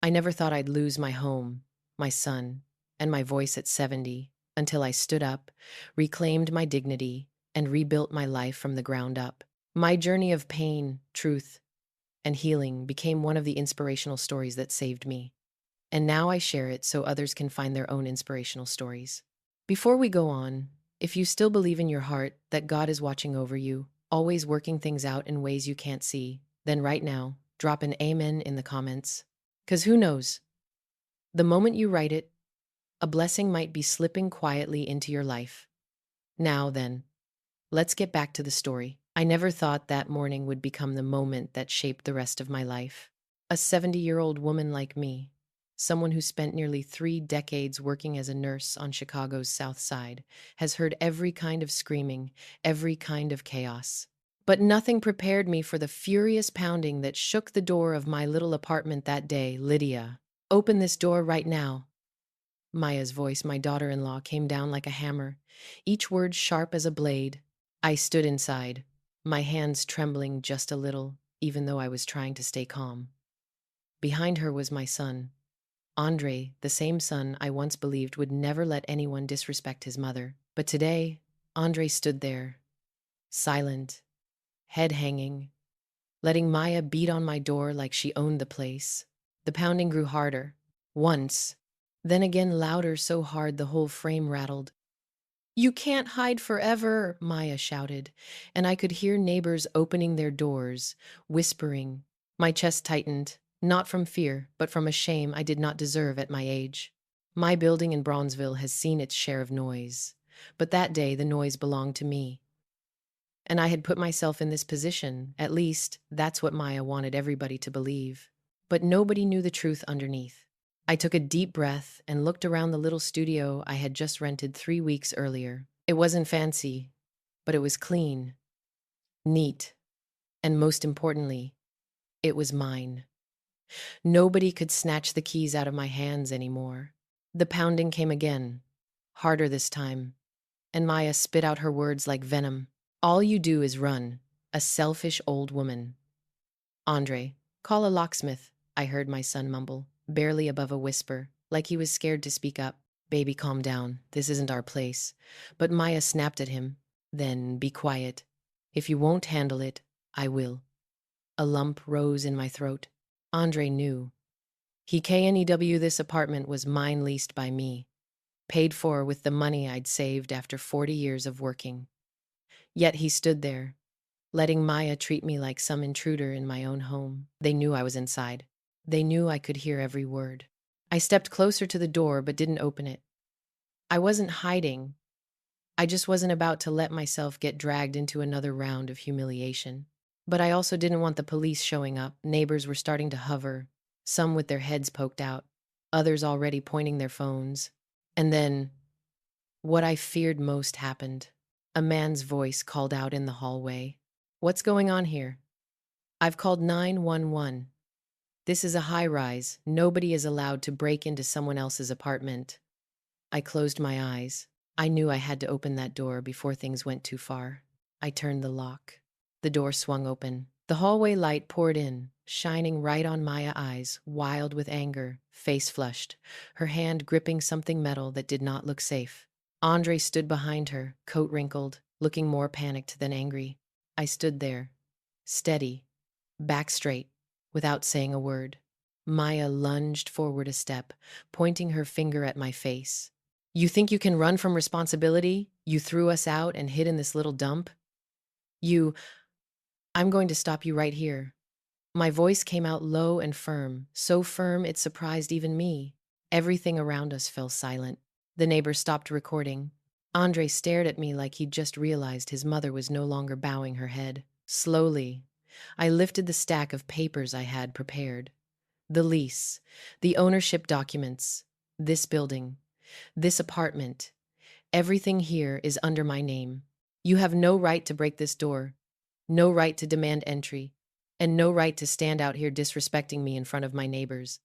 I never thought I'd lose my home, my son, and my voice at 70 until I stood up, reclaimed my dignity, and rebuilt my life from the ground up. My journey of pain, truth, and healing became one of the inspirational stories that saved me. And now I share it so others can find their own inspirational stories. Before we go on, if you still believe in your heart that God is watching over you, always working things out in ways you can't see, then right now, drop an amen in the comments. Because who knows? The moment you write it, a blessing might be slipping quietly into your life. Now then, let's get back to the story. I never thought that morning would become the moment that shaped the rest of my life. A 70-year-old woman like me, someone who spent nearly 3 decades working as a nurse on Chicago's South Side, has heard every kind of screaming, every kind of chaos. But nothing prepared me for the furious pounding that shook the door of my little apartment that day. Lydia, open this door right now. Maya's voice, my daughter-in-law, came down like a hammer, each word sharp as a blade. I stood inside, my hands trembling just a little, even though I was trying to stay calm. Behind her was my son, Andre, the same son I once believed would never let anyone disrespect his mother. But today, Andre stood there, silent, head hanging, letting Maya beat on my door like she owned the place. The pounding grew harder, once, then again louder, so hard the whole frame rattled. "You can't hide forever," Maya shouted, and I could hear neighbors opening their doors, whispering. My chest tightened, not from fear, but from a shame I did not deserve at my age. My building in Bronzeville has seen its share of noise, but that day the noise belonged to me. And I had put myself in this position, at least that's what Maya wanted everybody to believe. But nobody knew the truth underneath. I took a deep breath and looked around the little studio I had just rented 3 weeks earlier. It wasn't fancy, but it was clean, neat, and most importantly, it was mine. Nobody could snatch the keys out of my hands anymore. The pounding came again, harder this time, and Maya spit out her words like venom. "All you do is run, a selfish old woman." "Andre, call a locksmith," I heard my son mumble, barely above a whisper, like he was scared to speak up. "Baby, calm down. This isn't our place." But Maya snapped at him. "Then be quiet. If you won't handle it, I will." A lump rose in my throat. Andre knew. He KNEW this apartment was mine, leased by me, paid for with the money I'd saved after 40 years of working. Yet he stood there, letting Maya treat me like some intruder in my own home. They knew I was inside. They knew I could hear every word. I stepped closer to the door but didn't open it. I wasn't hiding. I just wasn't about to let myself get dragged into another round of humiliation. But I also didn't want the police showing up. Neighbors were starting to hover, some with their heads poked out, others already pointing their phones. And then, what I feared most happened. A man's voice called out in the hallway. "What's going on here?" "I've called 911. This is a high-rise. Nobody is allowed to break into someone else's apartment." I closed my eyes. I knew I had to open that door before things went too far. I turned the lock. The door swung open. The hallway light poured in, shining right on Maya's eyes, wild with anger, face flushed, her hand gripping something metal that did not look safe. Andre stood behind her, coat wrinkled, looking more panicked than angry. I stood there, steady, back straight, without saying a word. Maya lunged forward a step, pointing her finger at my face. "You think you can run from responsibility? You threw us out and hid in this little dump? You... I'm going to stop you right here." My voice came out low and firm, so firm it surprised even me. Everything around us fell silent. The neighbor stopped recording. Andre stared at me like he'd just realized his mother was no longer bowing her head. Slowly, I lifted the stack of papers I had prepared. The lease, the ownership documents, this building, this apartment. Everything here is under my name. You have no right to break this door, no right to demand entry, and no right to stand out here disrespecting me in front of my neighbors.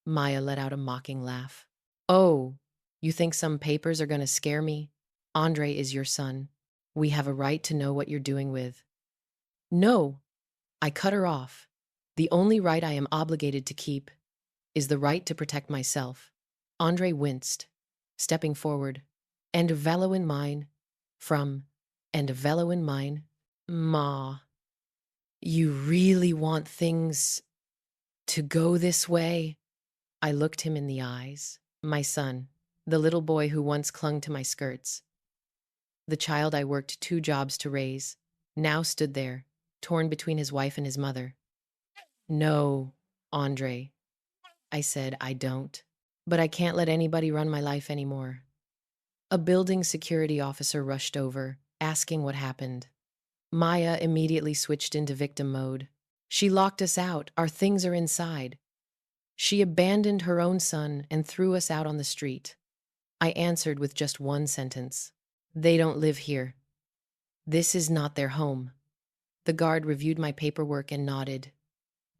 Maya let out a mocking laugh. "Oh, you think some papers are going to scare me? Andre is your son. We have a right to know what you're doing with." "No," I cut her off. "The only right I am obligated to keep is the right to protect myself. Andre winced, stepping forward. And a fellow in mine. From, and a fellow in mine. Ma, you really want things to go this way? I looked him in the eyes. My son, the little boy who once clung to my skirts, the child I worked 2 jobs to raise, now stood there, torn between his wife and his mother. No, Andre, I said, I don't. But I can't let anybody run my life anymore. A building security officer rushed over, asking what happened. Maya immediately switched into victim mode. She locked us out. Our things are inside. She abandoned her own son and threw us out on the street. I answered with just one sentence. They don't live here. This is not their home. The guard reviewed my paperwork and nodded.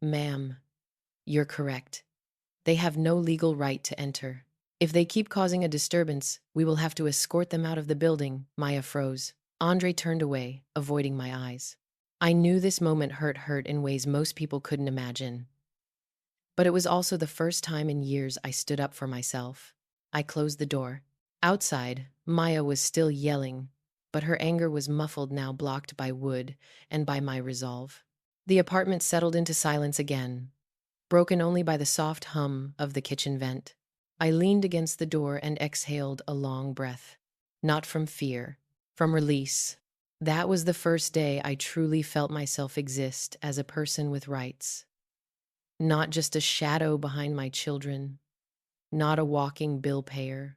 Ma'am, you're correct. They have no legal right to enter. If they keep causing a disturbance, we will have to escort them out of the building. Maya froze. Andre turned away, avoiding my eyes. I knew this moment hurt in ways most people couldn't imagine. But it was also the first time in years I stood up for myself. I closed the door. Outside, Maya was still yelling, but her anger was muffled now, blocked by wood and by my resolve. The apartment settled into silence again, broken only by the soft hum of the kitchen vent. I leaned against the door and exhaled a long breath. Not from fear, from release. That was the first day I truly felt myself exist as a person with rights. Not just a shadow behind my children, not a walking bill payer,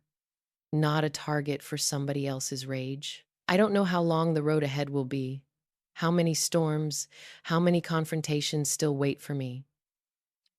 not a target for somebody else's rage. I don't know how long the road ahead will be, how many storms, how many confrontations still wait for me.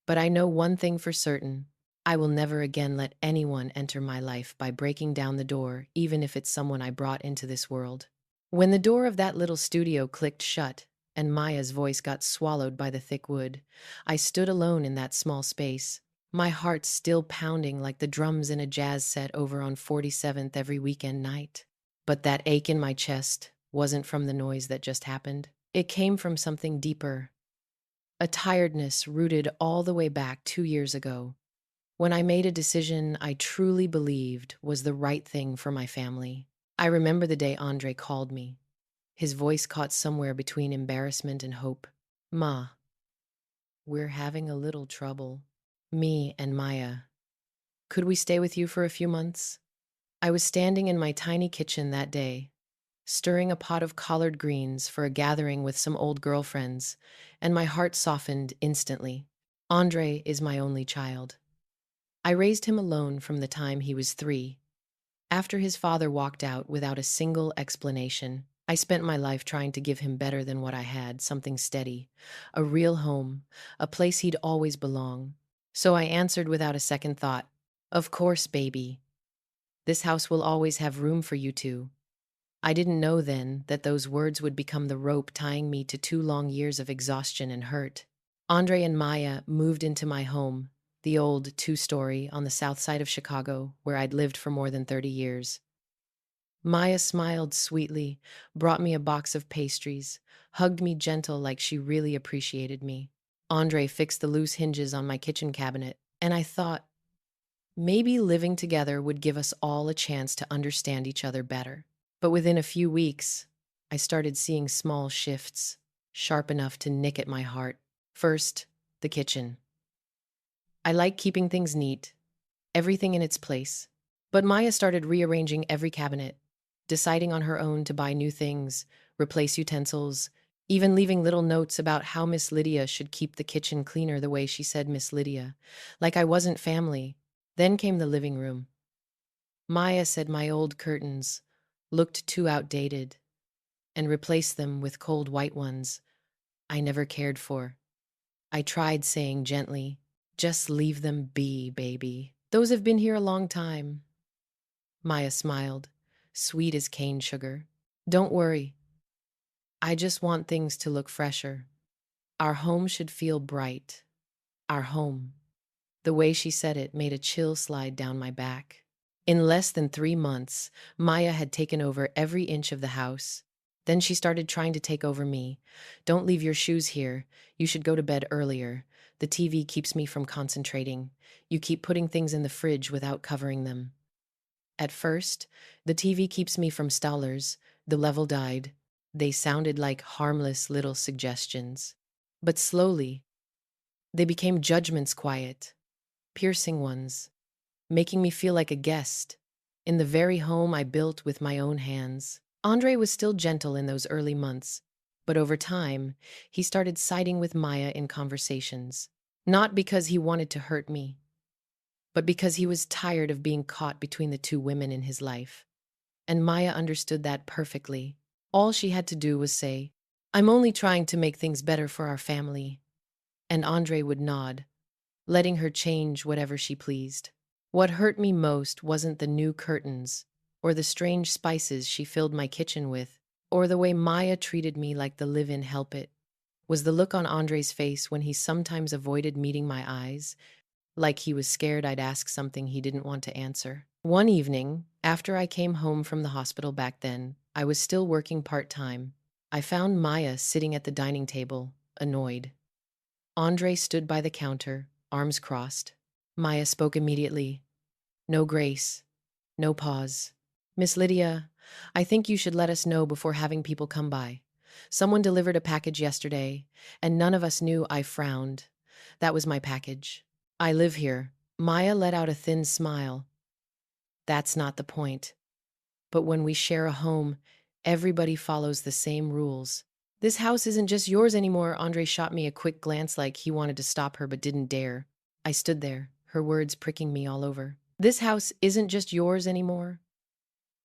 But I know one thing for certain. I will never again let anyone enter my life by breaking down the door, even if it's someone I brought into this world. When the door of that little studio clicked shut and Maya's voice got swallowed by the thick wood, I stood alone in that small space, my heart still pounding like the drums in a jazz set over on 47th every weekend night. But that ache in my chest wasn't from the noise that just happened. It came from something deeper, a tiredness rooted all the way back 2 years ago, when I made a decision I truly believed was the right thing for my family. I remember the day Andre called me, his voice caught somewhere between embarrassment and hope. Ma, we're having a little trouble. Me and Maya. Could we stay with you for a few months? I was standing in my tiny kitchen that day, stirring a pot of collard greens for a gathering with some old girlfriends, and my heart softened instantly. Andre is my only child. I raised him alone from the time he was 3. After his father walked out without a single explanation, I spent my life trying to give him better than what I had, something steady, a real home, a place he'd always belong. So I answered without a second thought, "Of course, baby. This house will always have room for you two." I didn't know then that those words would become the rope tying me to 2 long years of exhaustion and hurt. Andre and Maya moved into my home, the old 2-story on the south side of Chicago, where I'd lived for more than 30 years. Maya smiled sweetly, brought me a box of pastries, hugged me gentle like she really appreciated me. Andre fixed the loose hinges on my kitchen cabinet, and I thought, maybe living together would give us all a chance to understand each other better. But within a few weeks, I started seeing small shifts, sharp enough to nick at my heart. First, the kitchen. I like keeping things neat, everything in its place. But Maya started rearranging every cabinet, deciding on her own to buy new things, replace utensils, even leaving little notes about how Miss Lydia should keep the kitchen cleaner the way she said Miss Lydia, like I wasn't family. Then came the living room. Maya said my old curtains looked too outdated and replaced them with cold white ones I never cared for. I tried saying gently, "Just leave them be, baby. Those have been here a long time." Maya smiled, sweet as cane sugar. "Don't worry. I just want things to look fresher. Our home should feel bright. Our home." The way she said it made a chill slide down my back. In less than 3 months, Maya had taken over every inch of the house. Then she started trying to take over me. "Don't leave your shoes here. You should go to bed earlier. The TV keeps me from concentrating. You keep putting things in the fridge without covering them. At first, the TV keeps me from Stallers. The level died. They sounded like harmless little suggestions. But slowly, they became judgments, quiet, piercing ones, making me feel like a guest in the very home I built with my own hands. Andre was still gentle in those early months, but over time, he started siding with Maya in conversations. Not because he wanted to hurt me, but because he was tired of being caught between the two women in his life. And Maya understood that perfectly. All she had to do was say, "I'm only trying to make things better for our family." And Andre would nod, letting her change whatever she pleased. What hurt me most wasn't the new curtains, or the strange spices she filled my kitchen with, or the way Maya treated me like the live-in help-it. Was the look on Andre's face when he sometimes avoided meeting my eyes, like he was scared I'd ask something he didn't want to answer. One evening, after I came home from the hospital back then, I was still working part-time. I found Maya sitting at the dining table, annoyed. Andre stood by the counter, arms crossed. Maya spoke immediately. No grace, no pause. "Miss Lydia, I think you should let us know before having people come by. Someone delivered a package yesterday, and none of us knew." I frowned. "That was my package. I live here." Maya let out a thin smile. "That's not the point. But when we share a home, everybody follows the same rules. This house isn't just yours anymore." Andre shot me a quick glance like he wanted to stop her but didn't dare. I stood there, her words pricking me all over. "This house isn't just yours anymore.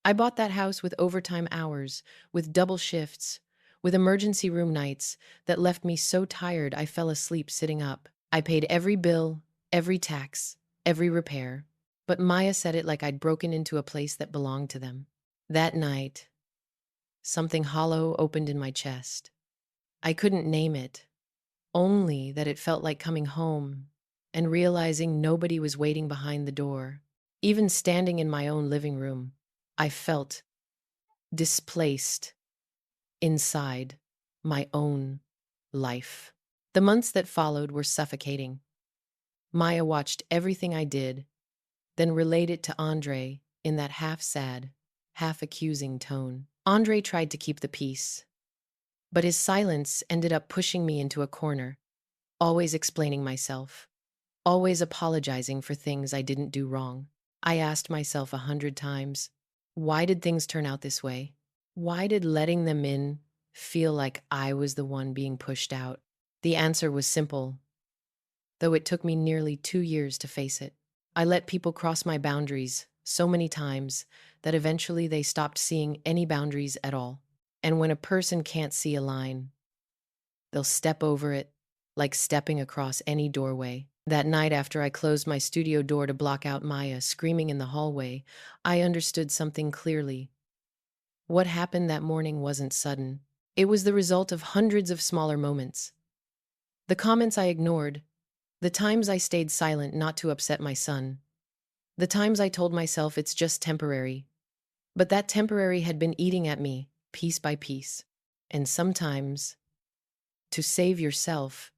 I bought that house with overtime hours, with double shifts, with emergency room nights that left me so tired I fell asleep sitting up. I paid every bill, every tax, every repair." But Maya said it like I'd broken into a place that belonged to them. That night, something hollow opened in my chest. I couldn't name it, only that it felt like coming home and realizing nobody was waiting behind the door. Even standing in my own living room, I felt displaced inside my own life. The months that followed were suffocating. Maya watched everything I did, then relayed it to Andre in that half-sad, half-accusing tone. Andre tried to keep the peace, but his silence ended up pushing me into a corner, always explaining myself, always apologizing for things I didn't do wrong. I asked myself 100 times, why did things turn out this way? Why did letting them in feel like I was the one being pushed out? The answer was simple, though it took me nearly 2 years to face it. I let people cross my boundaries so many times that eventually they stopped seeing any boundaries at all. And when a person can't see a line, they'll step over it, like stepping across any doorway. That night, after I closed my studio door to block out Maya screaming in the hallway, I understood something clearly. What happened that morning wasn't sudden. It was the result of hundreds of smaller moments. The comments I ignored, the times I stayed silent not to upset my son, the times I told myself it's just temporary. But that temporary had been eating at me, piece by piece. And sometimes, to save yourself,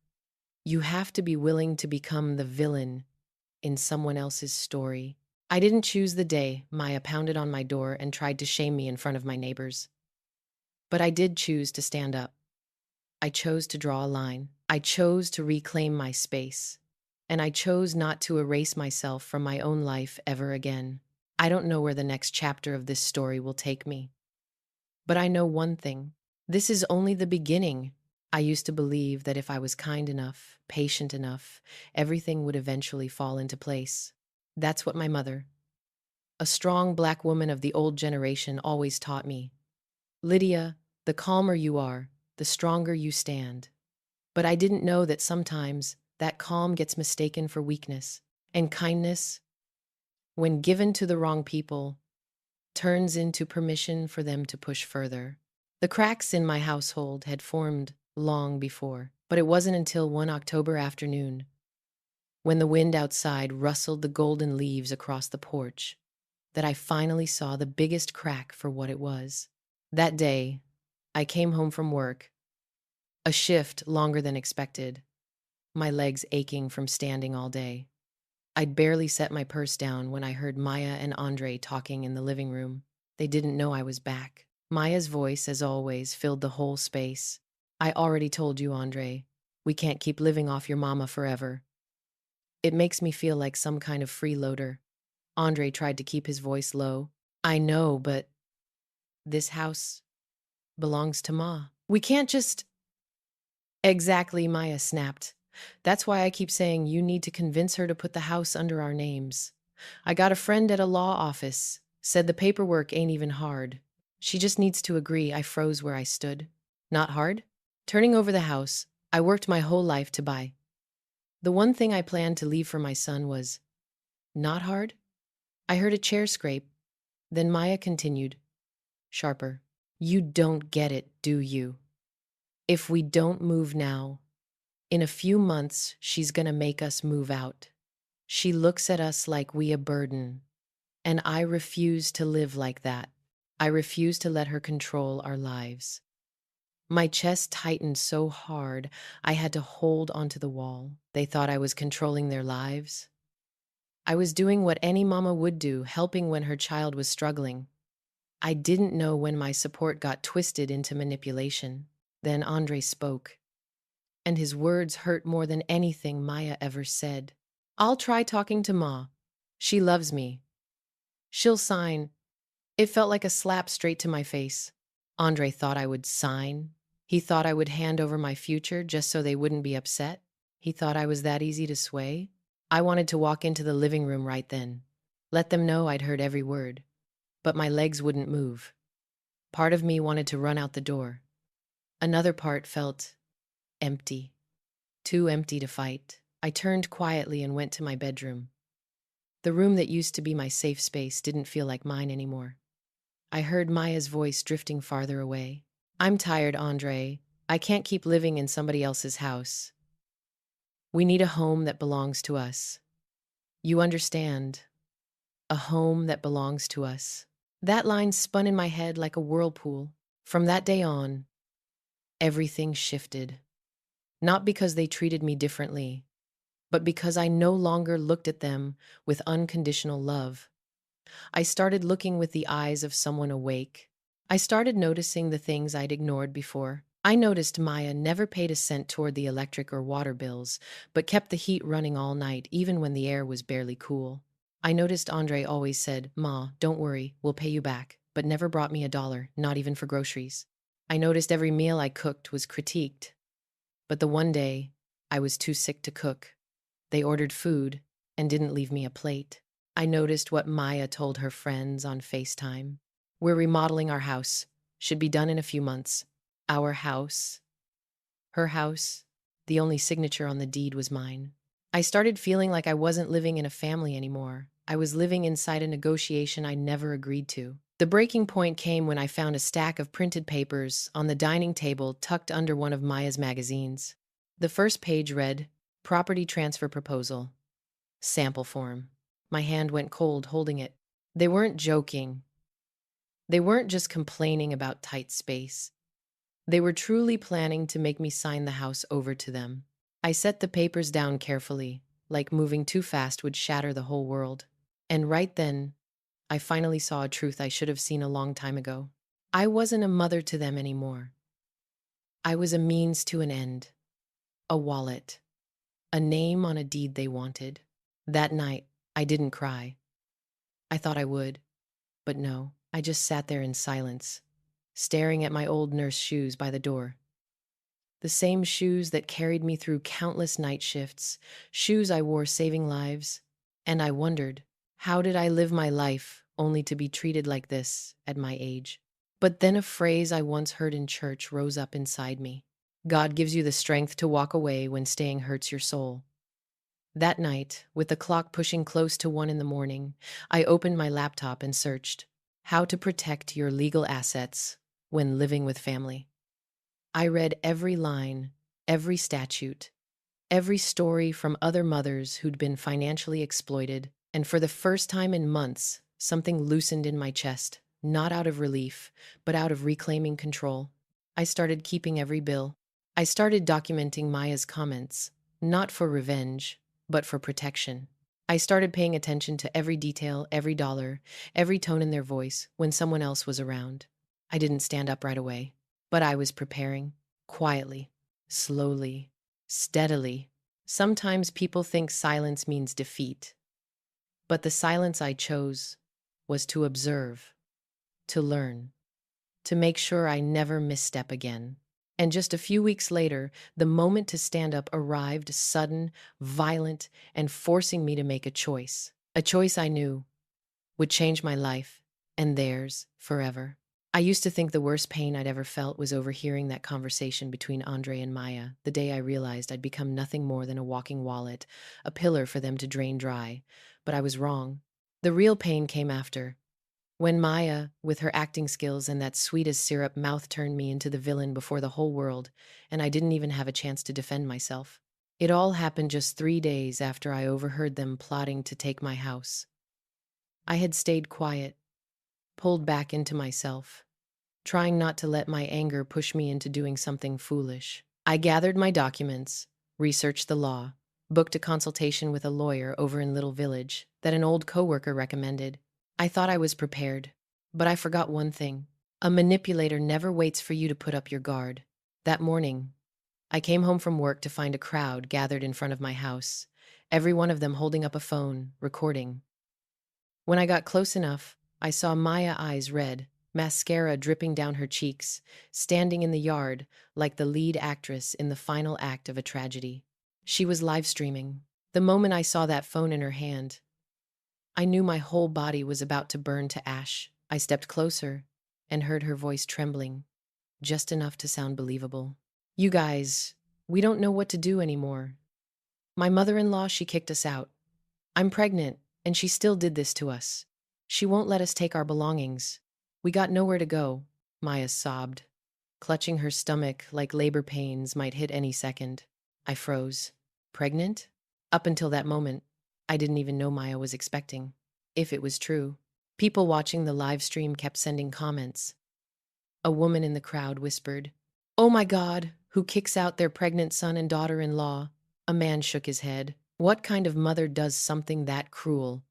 you have to be willing to become the villain in someone else's story. I didn't choose the day Maya pounded on my door and tried to shame me in front of my neighbors. But I did choose to stand up. I chose to draw a line. I chose to reclaim my space. And I chose not to erase myself from my own life ever again. I don't know where the next chapter of this story will take me. But I know one thing. This is only the beginning. I used to believe that if I was kind enough, patient enough, everything would eventually fall into place. That's what my mother, a strong Black woman of the old generation, always taught me. "Lydia, the calmer you are, the stronger you stand." But I didn't know that sometimes that calm gets mistaken for weakness. And kindness, when given to the wrong people, turns into permission for them to push further. The cracks in my household had formed long before, but it wasn't until one October afternoon, when the wind outside rustled the golden leaves across the porch, that I finally saw the biggest crack for what it was. That day, I came home from work, a shift longer than expected. my legs aching from standing all day. I'd barely set my purse down when I heard Maya and Andre talking in the living room. They didn't know I was back. Maya's voice, as always, filled the whole space. I already told you, Andre. We can't keep living off your mama forever. It makes me feel like some kind of freeloader. Andre tried to keep his voice low. I know, but this house belongs to Ma. We can't just. Exactly, Maya snapped. That's why I keep saying you need to convince her to put the house under our names. I got a friend at a law office, said the paperwork ain't even hard. She just needs to agree. I froze where I stood. Not hard? Turning over the house, I worked my whole life to buy. The one thing I planned to leave for my son was not hard? I heard a chair scrape. Then Maya continued, sharper. You don't get it, do you? If we don't move now, in a few months, she's gonna make us move out. She looks at us like we a burden, and I refuse to live like that. I refuse to let her control our lives. My chest tightened so hard, I had to hold onto the wall. They thought I was controlling their lives. I was doing what any mama would do, helping when her child was struggling. I didn't know when my support got twisted into manipulation. Then Andre spoke, and his words hurt more than anything Maya ever said. I'll try talking to Ma. She loves me. She'll sign. It felt like a slap straight to my face. Andre thought I would sign. He thought I would hand over my future just so they wouldn't be upset. He thought I was that easy to sway. I wanted to walk into the living room right then. Let them know I'd heard every word. But my legs wouldn't move. Part of me wanted to run out the door. Another part felt empty. Too empty to fight. I turned quietly and went to my bedroom. The room that used to be my safe space didn't feel like mine anymore. I heard Maya's voice drifting farther away. I'm tired, Andre. I can't keep living in somebody else's house. We need a home that belongs to us. You understand? A home that belongs to us. That line spun in my head like a whirlpool. From that day on, everything shifted. Not because they treated me differently, but because I no longer looked at them with unconditional love. I started looking with the eyes of someone awake. I started noticing the things I'd ignored before. I noticed Maya never paid a cent toward the electric or water bills, but kept the heat running all night, even when the air was barely cool. I noticed Andre always said, Ma, don't worry, we'll pay you back, but never brought me $1, not even for groceries. I noticed every meal I cooked was critiqued. But the one day, I was too sick to cook. They ordered food and didn't leave me a plate. I noticed what Maya told her friends on FaceTime. We're remodeling our house. Should be done in a few months. Our house. Her house. The only signature on the deed was mine. I started feeling like I wasn't living in a family anymore. I was living inside a negotiation I never agreed to. The breaking point came when I found a stack of printed papers on the dining table tucked under one of Maya's magazines. The first page read, Property Transfer Proposal. Sample form. My hand went cold holding it. They weren't joking. They weren't just complaining about tight space. They were truly planning to make me sign the house over to them. I set the papers down carefully, like moving too fast would shatter the whole world. And right then, I finally saw a truth I should have seen a long time ago. I wasn't a mother to them anymore. I was a means to an end. A wallet. A name on a deed they wanted. That night, I didn't cry. I thought I would. But no, I just sat there in silence, staring at my old nurse shoes by the door. The same shoes that carried me through countless night shifts, shoes I wore saving lives. And I wondered, how did I live my life only to be treated like this at my age? But then a phrase I once heard in church rose up inside me. God gives you the strength to walk away when staying hurts your soul. That night, with the clock pushing close to 1 in the morning, I opened my laptop and searched, How to Protect Your Legal Assets When Living with Family. I read every line, every statute, every story from other mothers who'd been financially exploited, and for the first time in months, something loosened in my chest, not out of relief, but out of reclaiming control. I started keeping every bill. I started documenting Maya's comments. not for revenge, but for protection. I started paying attention to every detail, every dollar, every tone in their voice when someone else was around. I didn't stand up right away, but I was preparing, quietly, slowly, steadily. Sometimes people think silence means defeat, but the silence I chose was to observe, to learn, to make sure I never misstep again. And just a few weeks later, the moment to stand up arrived, sudden, violent, and forcing me to make a choice. A choice I knew would change my life and theirs forever. I used to think the worst pain I'd ever felt was overhearing that conversation between Andre and Maya, the day I realized I'd become nothing more than a walking wallet, a pillar for them to drain dry. But I was wrong. The real pain came after, when Maya, with her acting skills and that sweet as syrup mouth, turned me into the villain before the whole world, and I didn't even have a chance to defend myself. It all happened just 3 days after I overheard them plotting to take my house. I had stayed quiet, pulled back into myself, trying not to let my anger push me into doing something foolish. I gathered my documents, researched the law, booked a consultation with a lawyer over in Little Village that an old coworker recommended. I thought I was prepared, but I forgot one thing. A manipulator never waits for you to put up your guard. That morning, I came home from work to find a crowd gathered in front of my house, every one of them holding up a phone, recording. When I got close enough, I saw Maya, eyes red, mascara dripping down her cheeks, standing in the yard like the lead actress in the final act of a tragedy. She was live streaming. The moment I saw that phone in her hand, I knew my whole body was about to burn to ash. I stepped closer and heard her voice trembling, just enough to sound believable. "You guys, we don't know what to do anymore. My mother-in-law, she kicked us out. I'm pregnant, and she still did this to us. She won't let us take our belongings. We got nowhere to go," Maya sobbed, clutching her stomach like labor pains might hit any second. I froze. Pregnant? Up until that moment, I didn't even know Maya was expecting. If it was true. People watching the live stream kept sending comments. A woman in the crowd whispered, "Oh my God, who kicks out their pregnant son and daughter-in-law?" A man shook his head. "What kind of mother does something that cruel?"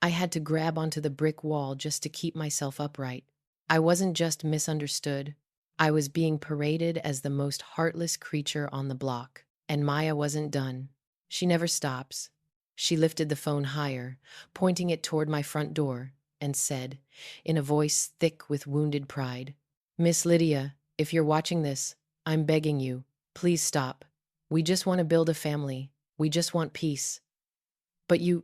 I had to grab onto the brick wall just to keep myself upright. I wasn't just misunderstood. I was being paraded as the most heartless creature on the block. And Maya wasn't done. She never stops. She lifted the phone higher, pointing it toward my front door, and said, in a voice thick with wounded pride, "Miss Lydia, if you're watching this, I'm begging you, please stop. We just want to build a family. We just want peace. But you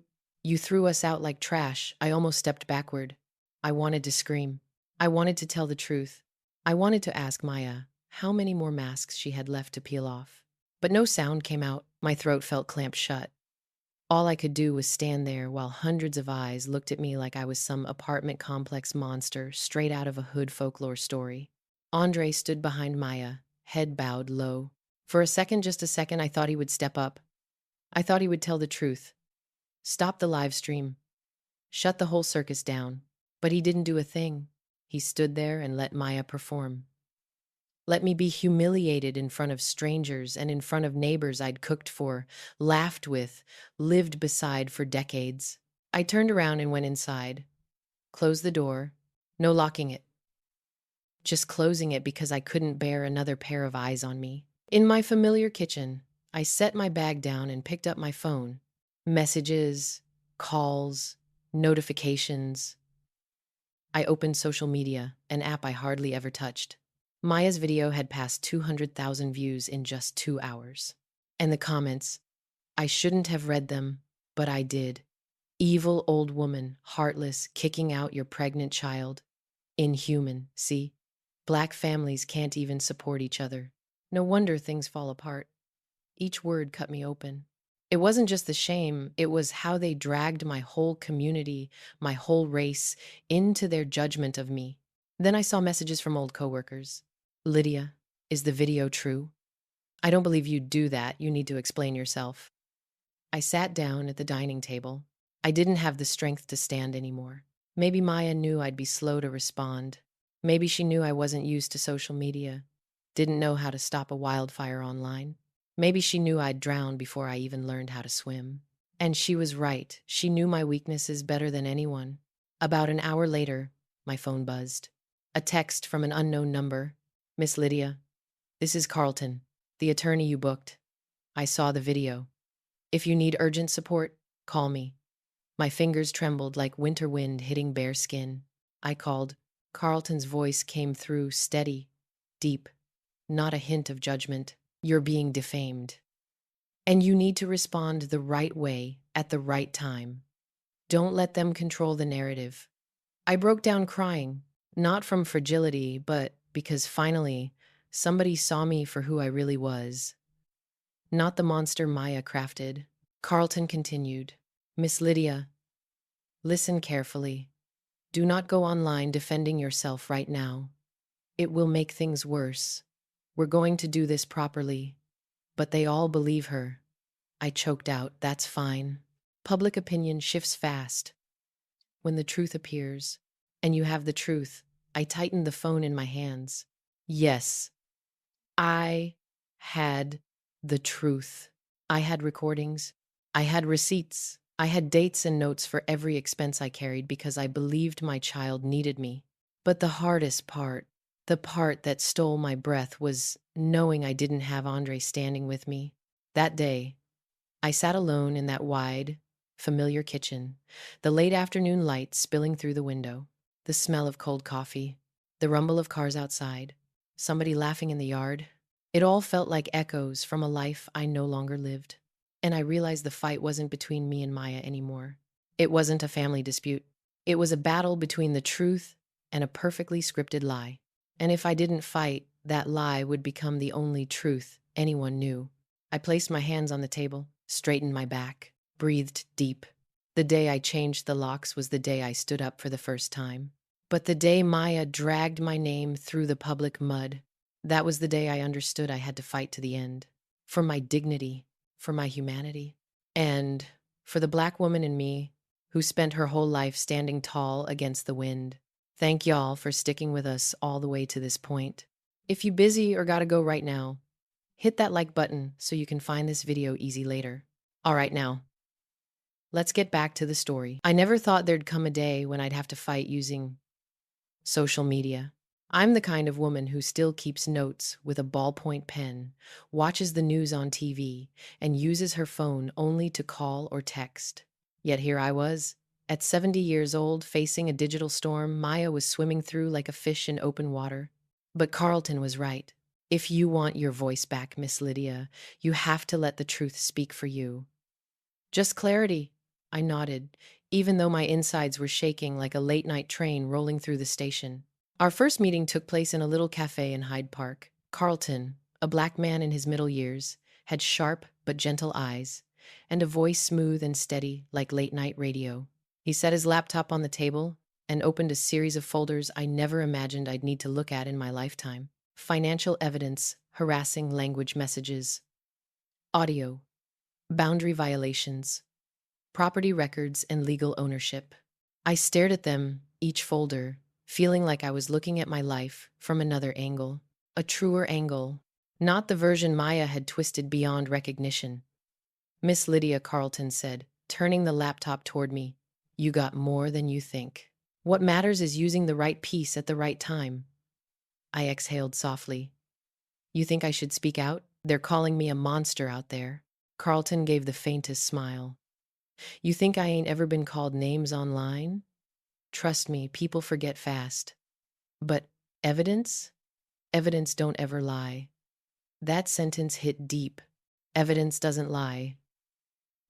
threw us out like trash." I almost stepped backward. I wanted to scream. I wanted to tell the truth. I wanted to ask Maya how many more masks she had left to peel off. But no sound came out. My throat felt clamped shut. All I could do was stand there while hundreds of eyes looked at me like I was some apartment complex monster straight out of a hood folklore story. Andre stood behind Maya, head bowed low. For a second, just a second, I thought he would step up. I thought he would tell the truth. Stop the live stream. Shut the whole circus down. But he didn't do a thing. He stood there and let Maya perform. Let me be humiliated in front of strangers and in front of neighbors I'd cooked for, laughed with, lived beside for decades. I turned around and went inside. Closed the door. No locking it. Just closing it because I couldn't bear another pair of eyes on me. In my familiar kitchen, I set my bag down and picked up my phone. Messages, calls, notifications. I opened social media, an app I hardly ever touched. Maya's video had passed 200,000 views in just 2 hours. And the comments, I shouldn't have read them, but I did. "Evil old woman, heartless, kicking out your pregnant child. Inhuman, see? Black families can't even support each other. No wonder things fall apart." Each word cut me open. It wasn't just the shame, it was how they dragged my whole community, my whole race, into their judgment of me. Then I saw messages from old coworkers. "Lydia, is the video true? I don't believe you'd do that. You need to explain yourself." I sat down at the dining table. I didn't have the strength to stand anymore. Maybe Maya knew I'd be slow to respond. Maybe she knew I wasn't used to social media, didn't know how to stop a wildfire online. Maybe she knew I'd drown before I even learned how to swim. And she was right. She knew my weaknesses better than anyone. About an hour later, my phone buzzed. A text from an unknown number. Miss Lydia, this is Carlton, the attorney you booked. I saw the video. If you need urgent support, call me. My fingers trembled like winter wind hitting bare skin. I called. Carlton's voice came through, steady, deep, not a hint of judgment. You're being defamed. And you need to respond the right way at the right time. Don't let them control the narrative. I broke down crying, not from fragility, but because finally somebody saw me for who I really was, not the monster Maya crafted. Carlton continued, Miss Lydia, listen carefully. Do not go online defending yourself right now. It will make things worse. We're going to do this properly. But they all believe her. I choked out, that's fine. Public opinion shifts fast. When the truth appears, and you have the truth, I tightened the phone in my hands. Yes, I had the truth. I had recordings. I had receipts. I had dates and notes for every expense I carried because I believed my child needed me. But the hardest part, the part that stole my breath, was knowing I didn't have Andre standing with me. That day, I sat alone in that wide, familiar kitchen, the late afternoon light spilling through the window, the smell of cold coffee, the rumble of cars outside, somebody laughing in the yard. It all felt like echoes from a life I no longer lived. And I realized the fight wasn't between me and Maya anymore. It wasn't a family dispute. It was a battle between the truth and a perfectly scripted lie. And if I didn't fight, that lie would become the only truth anyone knew. I placed my hands on the table, straightened my back, breathed deep. The day I changed the locks was the day I stood up for the first time. But the day Maya dragged my name through the public mud, that was the day I understood I had to fight to the end. For my dignity, for my humanity, and for the black woman in me who spent her whole life standing tall against the wind. Thank y'all for sticking with us all the way to this point. If you busy or gotta go right now, hit that like button so you can find this video easy later. All right now, let's get back to the story. I never thought there'd come a day when I'd have to fight using social media. I'm the kind of woman who still keeps notes with a ballpoint pen, watches the news on TV, and uses her phone only to call or text. Yet here I was, at 70 years old, facing a digital storm Maya was swimming through like a fish in open water. But Carlton was right. If you want your voice back, Miss Lydia, you have to let the truth speak for you. Just clarity, I nodded, even though my insides were shaking like a late-night train rolling through the station. Our first meeting took place in a little cafe in Hyde Park. Carlton, a black man in his middle years, had sharp but gentle eyes and a voice smooth and steady like late-night radio. He set his laptop on the table and opened a series of folders I never imagined I'd need to look at in my lifetime. Financial evidence, harassing language messages, audio, boundary violations, property records, and legal ownership. I stared at them, each folder, feeling like I was looking at my life from another angle, a truer angle, not the version Maya had twisted beyond recognition. Miss Lydia, Carlton said, turning the laptop toward me, you got more than you think. What matters is using the right piece at the right time. I exhaled softly. You think I should speak out? They're calling me a monster out there. Carlton gave the faintest smile. You think I ain't ever been called names online? Trust me, people forget fast. But evidence? Evidence don't ever lie. That sentence hit deep. Evidence doesn't lie.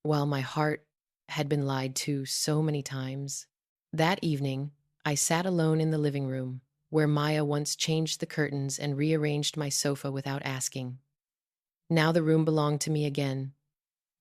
While my heart had been lied to so many times. That evening, I sat alone in the living room, where Maya once changed the curtains and rearranged my sofa without asking. Now the room belonged to me again,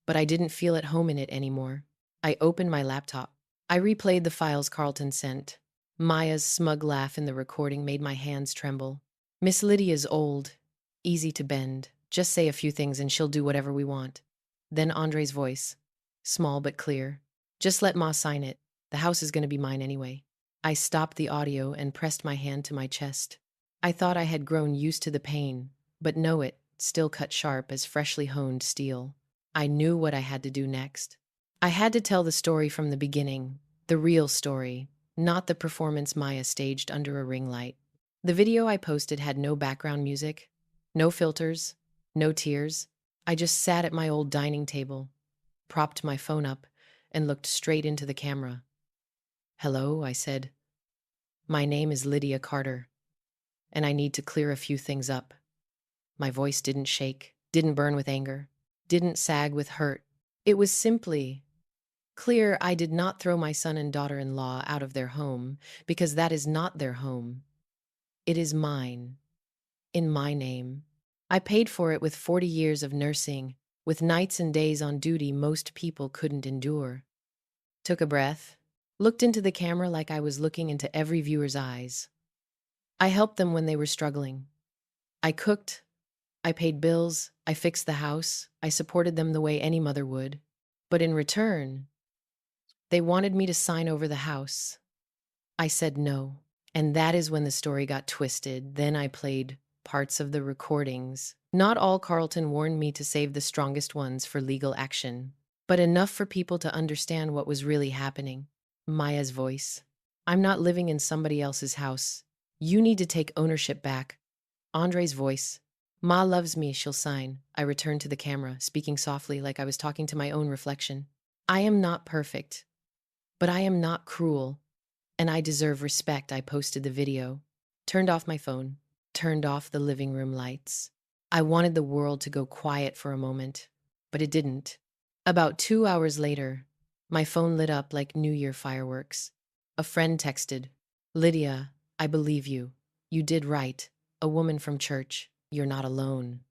but I didn't feel at home in it anymore. I opened my laptop. I replayed the files Carlton sent. Maya's smug laugh in the recording made my hands tremble. Miss Lydia's old, easy to bend. Just say a few things and she'll do whatever we want. Then Andre's voice, small but clear. Just let Ma sign it. The house is going to be mine anyway. I stopped the audio and pressed my hand to my chest. I thought I had grown used to the pain, but no, it still cut sharp as freshly honed steel. I knew what I had to do next. I had to tell the story from the beginning, the real story, not the performance Maya staged under a ring light. The video I posted had no background music, no filters, no tears. I just sat at my old dining table, propped my phone up, and looked straight into the camera. "Hello," I said. "My name is Lydia Carter, and I need to clear a few things up." My voice didn't shake, didn't burn with anger, didn't sag with hurt. It was simply clear. I did not throw my son and daughter-in-law out of their home, because that is not their home. It is mine, in my name. I paid for it with 40 years of nursing, with nights and days on duty most people couldn't endure. Took a breath, looked into the camera like I was looking into every viewer's eyes. I helped them when they were struggling. I cooked, I paid bills, I fixed the house, I supported them the way any mother would. But in return, they wanted me to sign over the house. I said no. And that is when the story got twisted. Then I played parts of the recordings. Not all. Carlton warned me to save the strongest ones for legal action, but enough for people to understand what was really happening. Maya's voice. "I'm not living in somebody else's house. You need to take ownership back." Andre's voice. "Ma loves me, she'll sign." I returned to the camera, speaking softly like I was talking to my own reflection. "I am not perfect, but I am not cruel, and I deserve respect." I posted the video, turned off my phone, turned off the living room lights. I wanted the world to go quiet for a moment, but it didn't. About 2 hours later, my phone lit up like New Year fireworks. A friend texted, "Lydia, I believe you. You did right. A woman from church. You're not alone."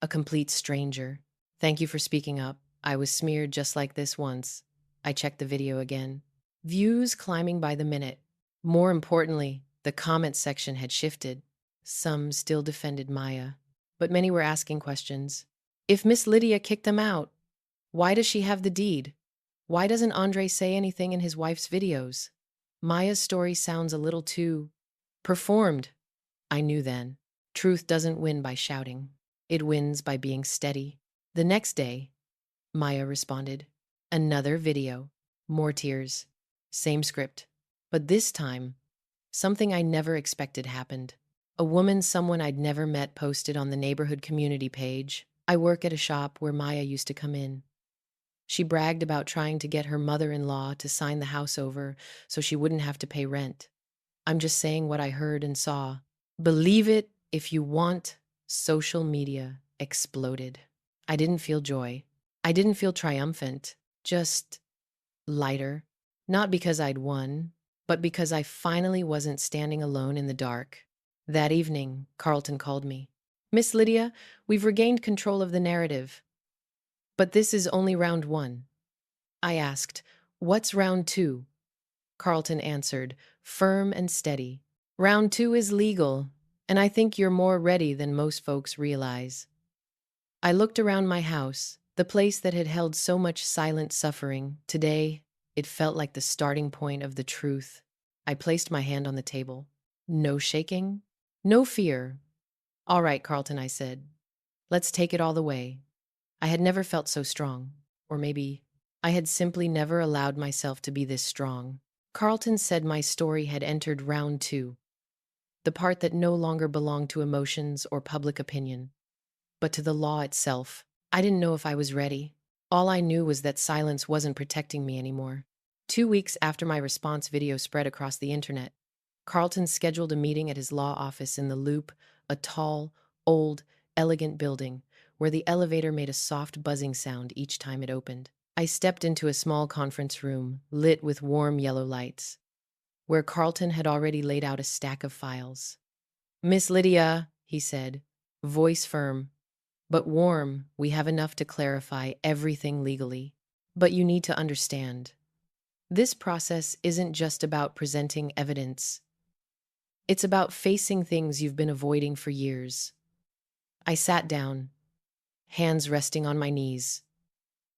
A complete stranger. "Thank you for speaking up. I was smeared just like this once." I checked the video again. Views climbing by the minute. More importantly, the comment section had shifted. Some still defended Maya, but many were asking questions. If Miss Lydia kicked them out, why does she have the deed? Why doesn't Andre say anything in his wife's videos? Maya's story sounds a little too performed. I knew then. Truth doesn't win by shouting. It wins by being steady. The next day, Maya responded. Another video. More tears. Same script. But this time, something I never expected happened. A woman someone I'd never met posted on the neighborhood community page. "I work at a shop where Maya used to come in." She bragged about trying to get her mother-in-law to sign the house over so she wouldn't have to pay rent. I'm just saying what I heard and saw. Believe it if you want. Social media exploded. I didn't feel joy. I didn't feel triumphant. Just lighter. Not because I'd won, but because I finally wasn't standing alone in the dark. That evening, Carlton called me. "Miss Lydia, we've regained control of the narrative. But this is only round one." I asked, "What's round two?" Carlton answered, firm and steady. "Round two is legal, and I think you're more ready than most folks realize." I looked around my house, the place that had held so much silent suffering. Today, it felt like the starting point of the truth. I placed my hand on the table. No shaking, no fear. "All right, Carlton," I said. "Let's take it all the way." I had never felt so strong. Or maybe I had simply never allowed myself to be this strong. Carlton said my story had entered round two, the part that no longer belonged to emotions or public opinion, but to the law itself. I didn't know if I was ready. All I knew was that silence wasn't protecting me anymore. 2 weeks after my response video spread across the internet, Carlton scheduled a meeting at his law office in the Loop, a tall, old, elegant building where the elevator made a soft buzzing sound each time it opened. I stepped into a small conference room, lit with warm yellow lights, where Carlton had already laid out a stack of files. "Miss Lydia," he said, voice firm, but warm, "we have enough to clarify everything legally. But you need to understand. This process isn't just about presenting evidence. It's about facing things you've been avoiding for years." I sat down, hands resting on my knees.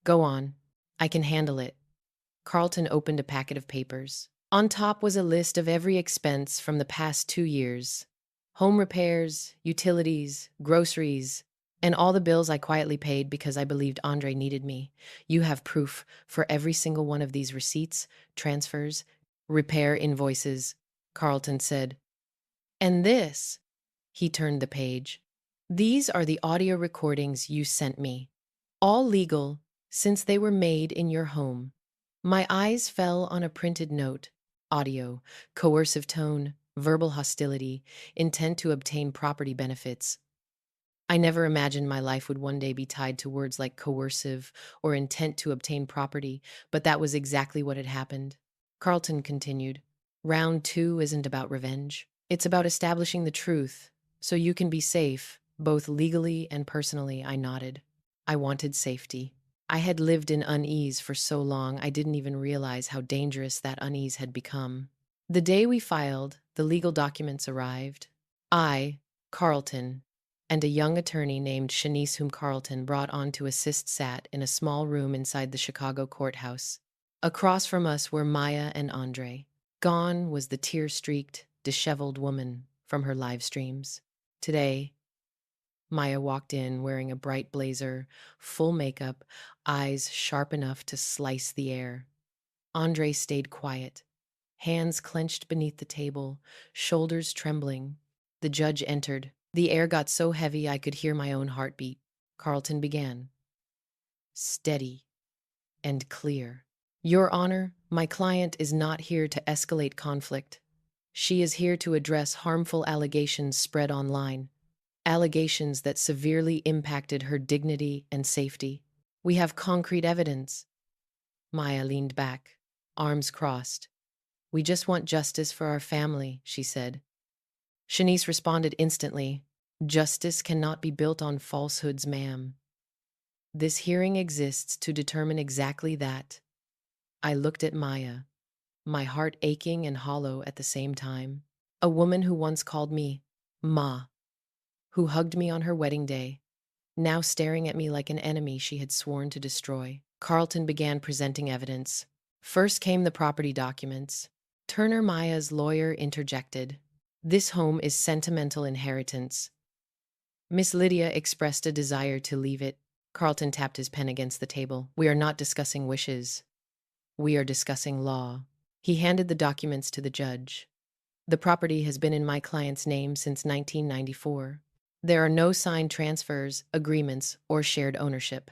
"Go on. I can handle it." Carlton opened a packet of papers. On top was a list of every expense from the past 2 years. Home repairs, utilities, groceries, And all the bills I quietly paid because I believed Andre needed me. You have proof for every single one of these receipts, transfers, repair invoices, Carlton said. And this, he turned the page. These are the audio recordings you sent me. All legal, since they were made in your home. My eyes fell on a printed note. Audio, coercive tone, verbal hostility, intent to obtain property benefits. I never imagined my life would one day be tied to words like coercive or intent to obtain property, but that was exactly what had happened. Carlton continued, Round two isn't about revenge. It's about establishing the truth, so you can be safe, both legally and personally. I nodded. I wanted safety. I had lived in unease for so long I didn't even realize how dangerous that unease had become. The day we filed, the legal documents arrived. I, Carlton, and a young attorney named Shanice, whom Carlton brought on to assist, sat in a small room inside the Chicago courthouse. Across from us were Maya and Andre. Gone was the tear-streaked, disheveled woman from her live streams. Today, Maya walked in wearing a bright blazer, full makeup, eyes sharp enough to slice the air. Andre stayed quiet, hands clenched beneath the table, shoulders trembling. The judge entered. The air got so heavy I could hear my own heartbeat. Carlton began. Steady and clear. Your Honor, my client is not here to escalate conflict. She is here to address harmful allegations spread online. Allegations that severely impacted her dignity and safety. We have concrete evidence. Maya leaned back, arms crossed. We just want justice for our family, she said. Shanice responded instantly. Justice cannot be built on falsehoods, ma'am. This hearing exists to determine exactly that. I looked at Maya, my heart aching and hollow at the same time. A woman who once called me Ma, who hugged me on her wedding day, now staring at me like an enemy she had sworn to destroy. Carlton began presenting evidence. First came the property documents. Turner, Maya's lawyer, interjected. This home is sentimental inheritance. Miss Lydia expressed a desire to leave it. Carlton tapped his pen against the table. We are not discussing wishes. We are discussing law. He handed the documents to the judge. The property has been in my client's name since 1994. There are no signed transfers, agreements, or shared ownership.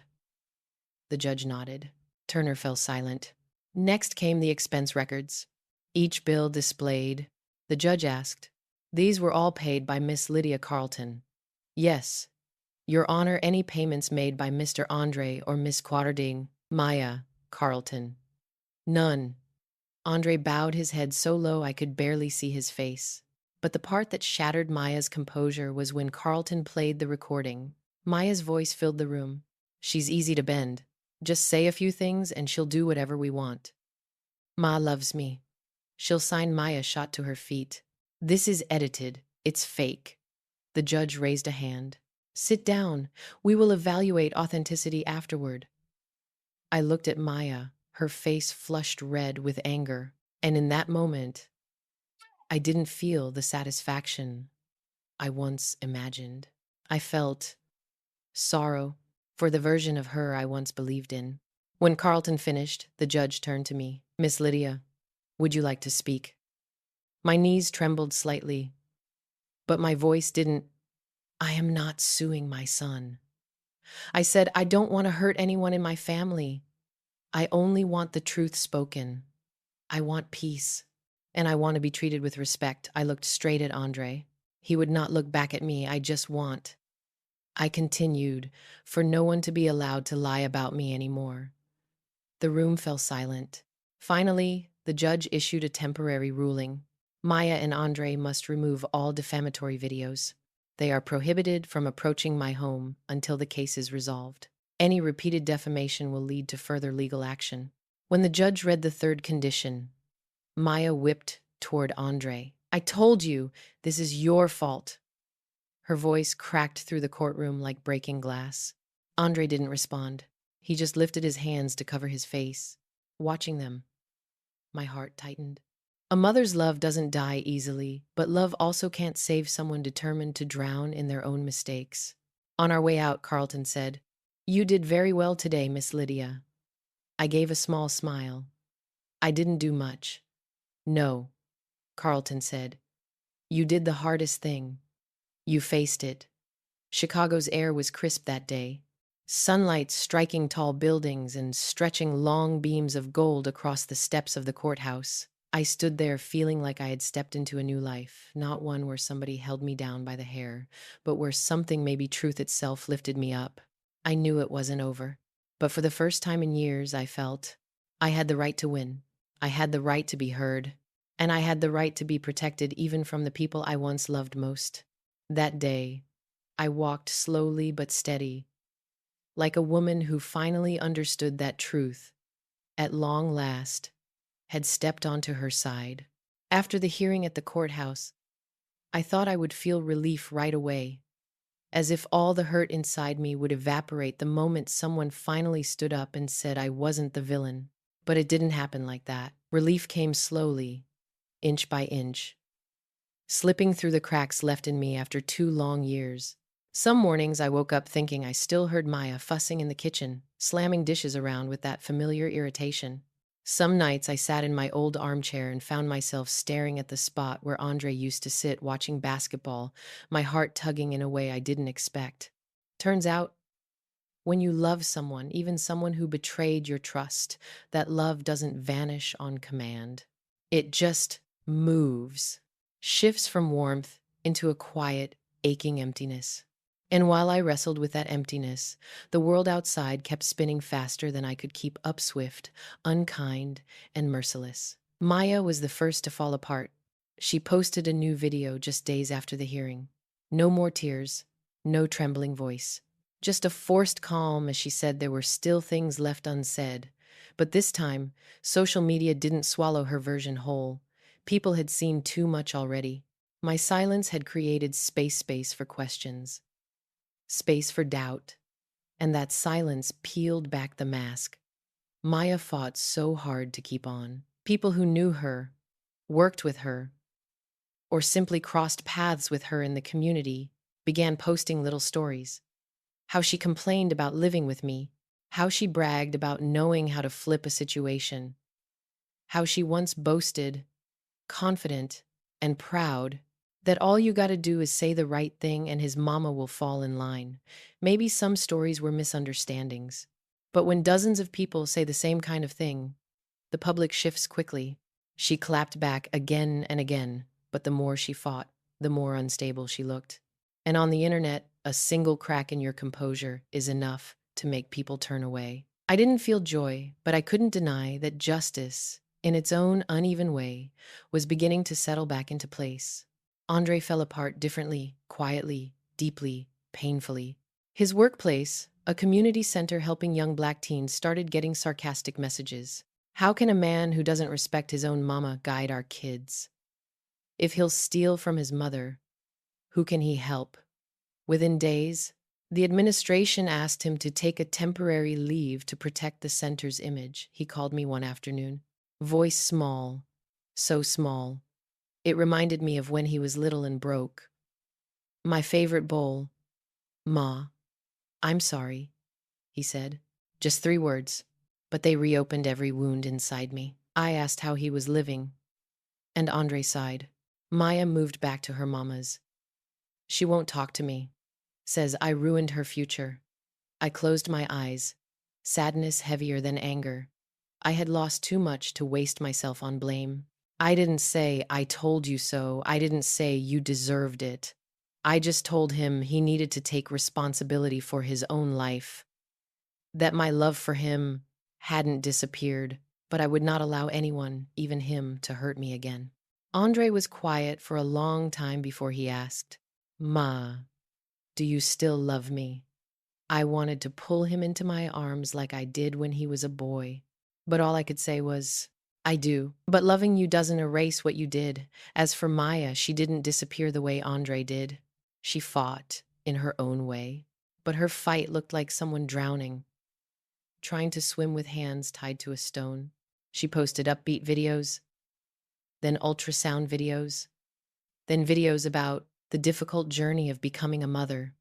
The judge nodded. Turner fell silent. Next came the expense records. Each bill displayed. The judge asked, These were all paid by Miss Lydia Carlton. Yes, Your Honor, any payments made by Mr. Andre or Miss Quaterding, Maya, Carlton. None. Andre bowed his head so low I could barely see his face. But the part that shattered Maya's composure was when Carlton played the recording. Maya's voice filled the room. She's easy to bend. Just say a few things and she'll do whatever we want. Ma loves me. She'll sign. Maya shot to her feet. This is edited. It's fake. The judge raised a hand. Sit down. We will evaluate authenticity afterward. I looked at Maya, her face flushed red with anger, and in that moment, I didn't feel the satisfaction I once imagined. I felt sorrow for the version of her I once believed in. When Carlton finished, the judge turned to me. Miss Lydia, would you like to speak? My knees trembled slightly, but my voice didn't. I am not suing my son. I said, I don't want to hurt anyone in my family. I only want the truth spoken. I want peace, and I want to be treated with respect. I looked straight at Andre. He would not look back at me. I continued, for no one to be allowed to lie about me anymore. The room fell silent. Finally, the judge issued a temporary ruling. Maya and Andre must remove all defamatory videos. They are prohibited from approaching my home until the case is resolved. Any repeated defamation will lead to further legal action. When the judge read the third condition, Maya whipped toward Andre. I told you, this is your fault. Her voice cracked through the courtroom like breaking glass. Andre didn't respond. He just lifted his hands to cover his face. Watching them, my heart tightened. A mother's love doesn't die easily, but love also can't save someone determined to drown in their own mistakes. On our way out, Carlton said, "You did very well today, Miss Lydia." I gave a small smile. "I didn't do much." "No," Carlton said. "You did the hardest thing. You faced it." Chicago's air was crisp that day, sunlight striking tall buildings and stretching long beams of gold across the steps of the courthouse. I stood there feeling like I had stepped into a new life, not one where somebody held me down by the hair, but where something, maybe truth itself, lifted me up. I knew it wasn't over, but for the first time in years, I felt I had the right to win. I had the right to be heard, and I had the right to be protected even from the people I once loved most. That day, I walked slowly but steady, like a woman who finally understood that truth, at long last, had stepped onto her side. After the hearing at the courthouse, I thought I would feel relief right away, as if all the hurt inside me would evaporate the moment someone finally stood up and said I wasn't the villain. But it didn't happen like that. Relief came slowly, inch by inch, slipping through the cracks left in me after 2 long years. Some mornings I woke up thinking I still heard Maya fussing in the kitchen, slamming dishes around with that familiar irritation. Some nights I sat in my old armchair and found myself staring at the spot where Andre used to sit watching basketball, my heart tugging in a way I didn't expect. Turns out, when you love someone, even someone who betrayed your trust, that love doesn't vanish on command. It just moves, shifts from warmth into a quiet, aching emptiness. And while I wrestled with that emptiness, the world outside kept spinning faster than I could keep up, swift, unkind, and merciless. Maya was the first to fall apart. She posted a new video just days after the hearing. No more tears, no trembling voice. Just a forced calm as she said there were still things left unsaid. But this time, social media didn't swallow her version whole. People had seen too much already. My silence had created space for questions, space for doubt, and that silence peeled back the mask. Maya fought so hard to keep on. People who knew her, worked with her, or simply crossed paths with her in the community began posting little stories. How she complained about living with me, how she bragged about knowing how to flip a situation, how she once boasted, confident and proud, that all you gotta do is say the right thing and his mama will fall in line. Maybe some stories were misunderstandings, but when dozens of people say the same kind of thing, the public shifts quickly. She clapped back again and again, but the more she fought, the more unstable she looked. And on the internet, a single crack in your composure is enough to make people turn away. I didn't feel joy, but I couldn't deny that justice, in its own uneven way, was beginning to settle back into place. Andre fell apart differently, quietly, deeply, painfully. His workplace, a community center helping young black teens, started getting sarcastic messages. How can a man who doesn't respect his own mama guide our kids? If he'll steal from his mother, who can he help? Within days, the administration asked him to take a temporary leave to protect the center's image. He called me one afternoon, voice small, so small. It reminded me of when he was little and broke. "My favorite bowl. Ma, I'm sorry," he said. Just 3 words, but they reopened every wound inside me. I asked how he was living, and Andre sighed. Maya moved back to her mama's. She won't talk to me. Says I ruined her future. I closed my eyes, sadness heavier than anger. I had lost too much to waste myself on blame. I didn't say, "I told you so." I didn't say, "You deserved it." I just told him he needed to take responsibility for his own life, that my love for him hadn't disappeared, but I would not allow anyone, even him, to hurt me again. Andre was quiet for a long time before he asked, "Ma, do you still love me?" I wanted to pull him into my arms like I did when he was a boy, but all I could say was, "I do. But loving you doesn't erase what you did." As for Maya, she didn't disappear the way Andre did. She fought in her own way, but her fight looked like someone drowning, trying to swim with hands tied to a stone. She posted upbeat videos, then ultrasound videos, then videos about the difficult journey of becoming a mother.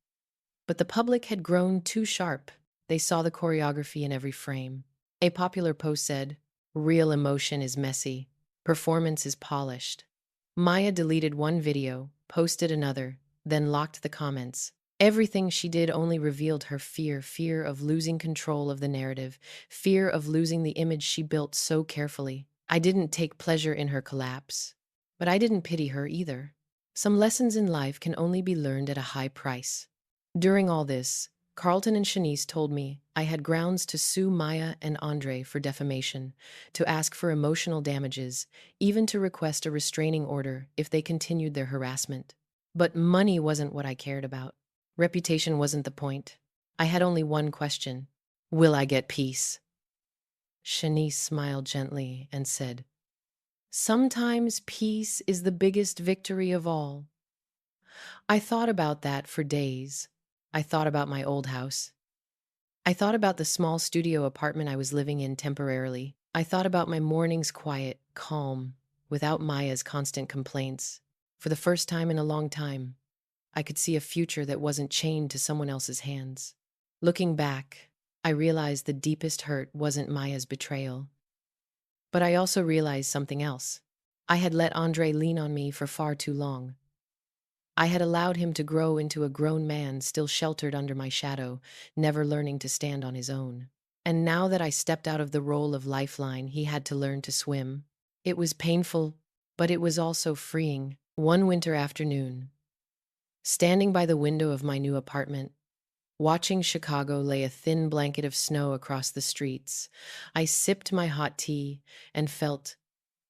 But the public had grown too sharp. They saw the choreography in every frame. A popular post said, "Real emotion is messy. Performance is polished." Maya deleted one video, posted another, then locked the comments. Everything she did only revealed her fear of losing control of the narrative, fear of losing the image she built so carefully. I didn't take pleasure in her collapse, but I didn't pity her either. Some lessons in life can only be learned at a high price. During all this, Carlton and Shanice told me I had grounds to sue Maya and Andre for defamation, to ask for emotional damages, even to request a restraining order if they continued their harassment. But money wasn't what I cared about. Reputation wasn't the point. I had only one question. Will I get peace? Shanice smiled gently and said, "Sometimes peace is the biggest victory of all." I thought about that for days. I thought about my old house. I thought about the small studio apartment I was living in temporarily. I thought about my mornings quiet, calm, without Maya's constant complaints. For the first time in a long time, I could see a future that wasn't chained to someone else's hands. Looking back, I realized the deepest hurt wasn't Maya's betrayal. But I also realized something else. I had let Andre lean on me for far too long. I had allowed him to grow into a grown man still sheltered under my shadow, never learning to stand on his own. And now that I stepped out of the role of lifeline, he had to learn to swim. It was painful, but it was also freeing. One winter afternoon, standing by the window of my new apartment, watching Chicago lay a thin blanket of snow across the streets, I sipped my hot tea and felt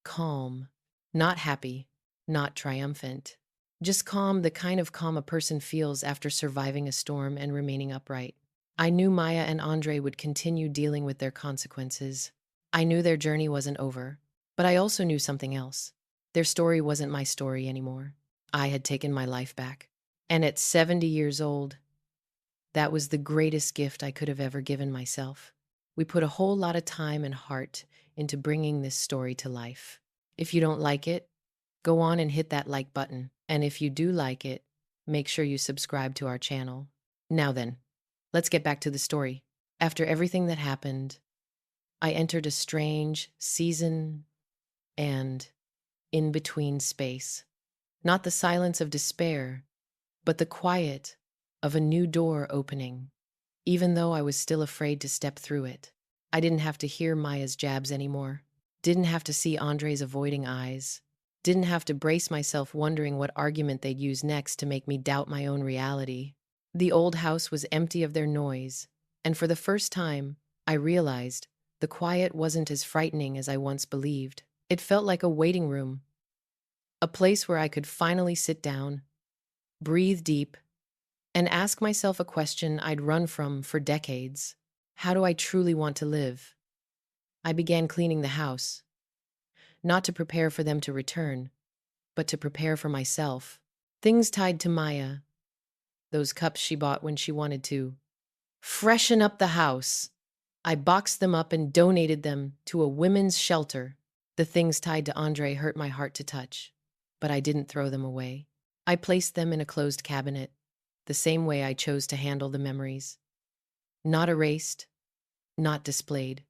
calm. Not happy, not triumphant. Just calm, the kind of calm a person feels after surviving a storm and remaining upright. I knew Maya and Andre would continue dealing with their consequences. I knew their journey wasn't over. But I also knew something else. Their story wasn't my story anymore. I had taken my life back. And at 70 years old, that was the greatest gift I could have ever given myself. We put a whole lot of time and heart into bringing this story to life. If you don't like it, go on and hit that like button. And if you do like it, make sure you subscribe to our channel. Now then, let's get back to the story. After everything that happened, I entered a strange season and in-between space. Not the silence of despair, but the quiet of a new door opening. Even though I was still afraid to step through it, I didn't have to hear Maya's jabs anymore. Didn't have to see Andre's avoiding eyes. Didn't have to brace myself wondering what argument they'd use next to make me doubt my own reality. The old house was empty of their noise, and for the first time, I realized the quiet wasn't as frightening as I once believed. It felt like a waiting room, a place where I could finally sit down, breathe deep, and ask myself a question I'd run from for decades. How do I truly want to live? I began cleaning the house, not to prepare for them to return, but to prepare for myself. Things tied to Maya, those cups she bought when she wanted to freshen up the house. I boxed them up and donated them to a women's shelter. The things tied to Andre hurt my heart to touch, but I didn't throw them away. I placed them in a closed cabinet, the same way I chose to handle the memories. Not erased, not displayed,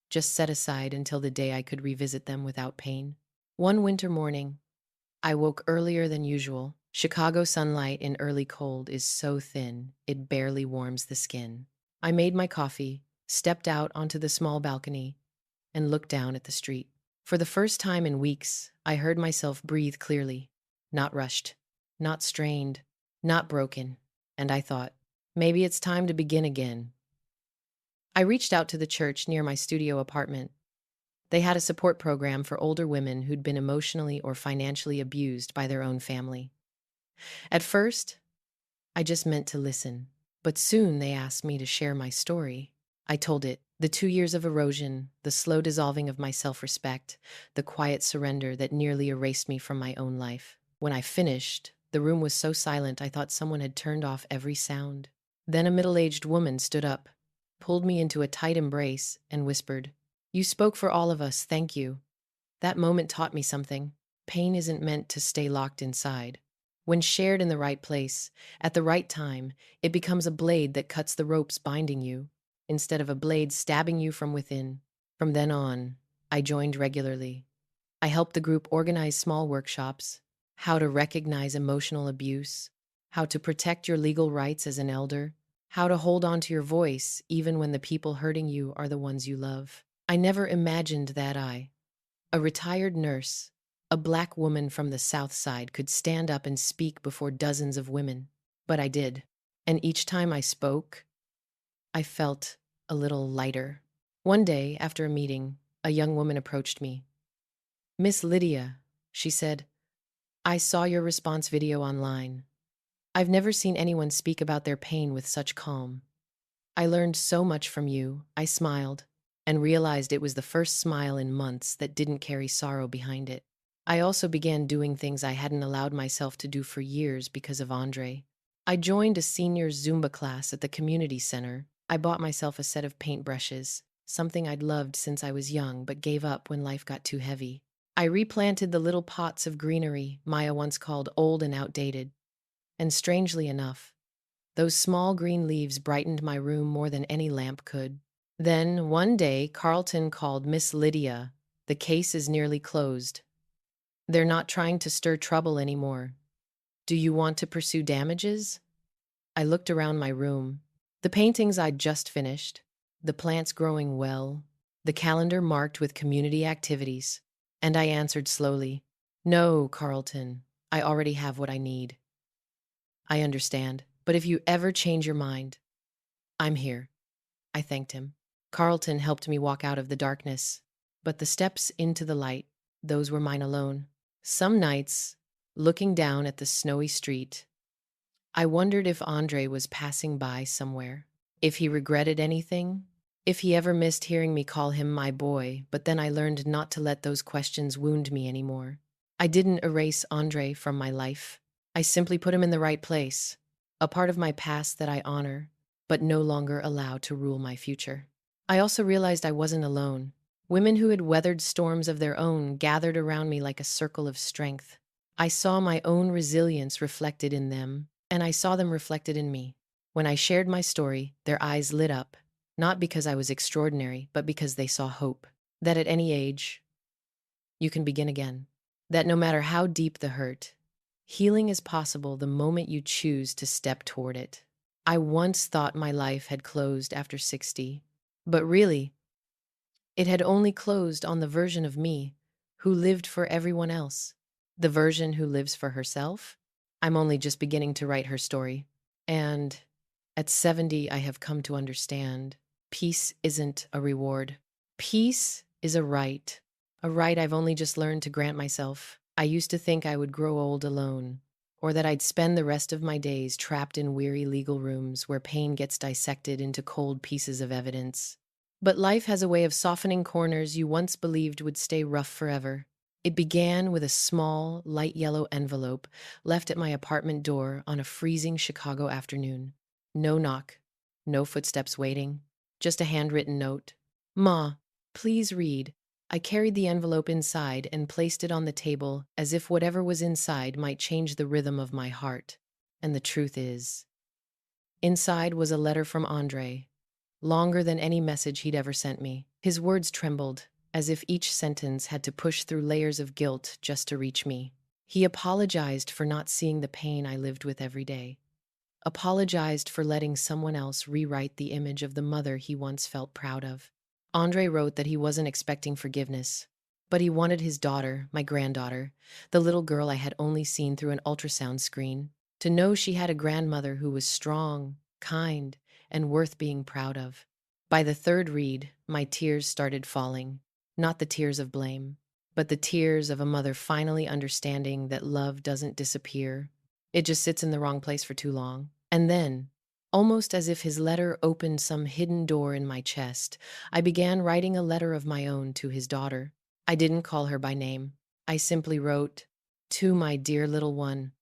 just set aside until the day I could revisit them without pain. One winter morning, I woke earlier than usual. Chicago sunlight in early cold is so thin, it barely warms the skin. I made my coffee, stepped out onto the small balcony, and looked down at the street. For the first time in weeks, I heard myself breathe clearly, not rushed, not strained, not broken. And I thought, maybe it's time to begin again. I reached out to the church near my studio apartment. They had a support program for older women who'd been emotionally or financially abused by their own family. At first, I just meant to listen, but soon they asked me to share my story. I told it, the 2 years of erosion, the slow dissolving of my self-respect, the quiet surrender that nearly erased me from my own life. When I finished, the room was so silent I thought someone had turned off every sound. Then a middle-aged woman stood up, pulled me into a tight embrace, and whispered, "You spoke for all of us, thank you." That moment taught me something. Pain isn't meant to stay locked inside. When shared in the right place, at the right time, it becomes a blade that cuts the ropes binding you, instead of a blade stabbing you from within. From then on, I joined regularly. I helped the group organize small workshops: how to recognize emotional abuse, how to protect your legal rights as an elder, how to hold on to your voice even when the people hurting you are the ones you love. I never imagined that I, a retired nurse, a black woman from the South Side, could stand up and speak before dozens of women. But I did. And each time I spoke, I felt a little lighter. One day, after a meeting, a young woman approached me. "Miss Lydia," she said, "I saw your response video online. I've never seen anyone speak about their pain with such calm. I learned so much from you." I smiled and realized it was the first smile in months that didn't carry sorrow behind it. I also began doing things I hadn't allowed myself to do for years because of Andre. I joined a senior Zumba class at the community center. I bought myself a set of paintbrushes, something I'd loved since I was young but gave up when life got too heavy. I replanted the little pots of greenery Maya once called old and outdated. And strangely enough, those small green leaves brightened my room more than any lamp could. Then, one day, Carlton called. "Miss Lydia, the case is nearly closed. They're not trying to stir trouble anymore. Do you want to pursue damages?" I looked around my room. The paintings I'd just finished, the plants growing well, the calendar marked with community activities. And I answered slowly, "No, Carlton, I already have what I need." "I understand, but if you ever change your mind, I'm here." I thanked him. Carlton helped me walk out of the darkness, but the steps into the light, those were mine alone. Some nights, looking down at the snowy street, I wondered if Andre was passing by somewhere, if he regretted anything, if he ever missed hearing me call him my boy. But then I learned not to let those questions wound me anymore. I didn't erase Andre from my life. I simply put him in the right place, a part of my past that I honor, but no longer allow to rule my future. I also realized I wasn't alone. Women who had weathered storms of their own gathered around me like a circle of strength. I saw my own resilience reflected in them, and I saw them reflected in me. When I shared my story, their eyes lit up, not because I was extraordinary, but because they saw hope. That at any age, you can begin again. That no matter how deep the hurt, healing is possible the moment you choose to step toward it. I once thought my life had closed after 60, but really, it had only closed on the version of me who lived for everyone else. The version who lives for herself? I'm only just beginning to write her story. And at 70, I have come to understand peace isn't a reward. Peace is a right I've only just learned to grant myself. I used to think I would grow old alone, or that I'd spend the rest of my days trapped in weary legal rooms where pain gets dissected into cold pieces of evidence. But life has a way of softening corners you once believed would stay rough forever. It began with a small, light yellow envelope left at my apartment door on a freezing Chicago afternoon. No knock, no footsteps waiting, just a handwritten note. "Ma, please read." I carried the envelope inside and placed it on the table as if whatever was inside might change the rhythm of my heart. And the truth is, inside was a letter from Andre, longer than any message he'd ever sent me. His words trembled, as if each sentence had to push through layers of guilt just to reach me. He apologized for not seeing the pain I lived with every day, apologized for letting someone else rewrite the image of the mother he once felt proud of. Andre wrote that he wasn't expecting forgiveness, but he wanted his daughter, my granddaughter, the little girl I had only seen through an ultrasound screen, to know she had a grandmother who was strong, kind, and worth being proud of. By the third read, my tears started falling, not the tears of blame, but the tears of a mother finally understanding that love doesn't disappear. It just sits in the wrong place for too long. And then, almost as if his letter opened some hidden door in my chest, I began writing a letter of my own to his daughter. I didn't call her by name. I simply wrote, "To my dear little one."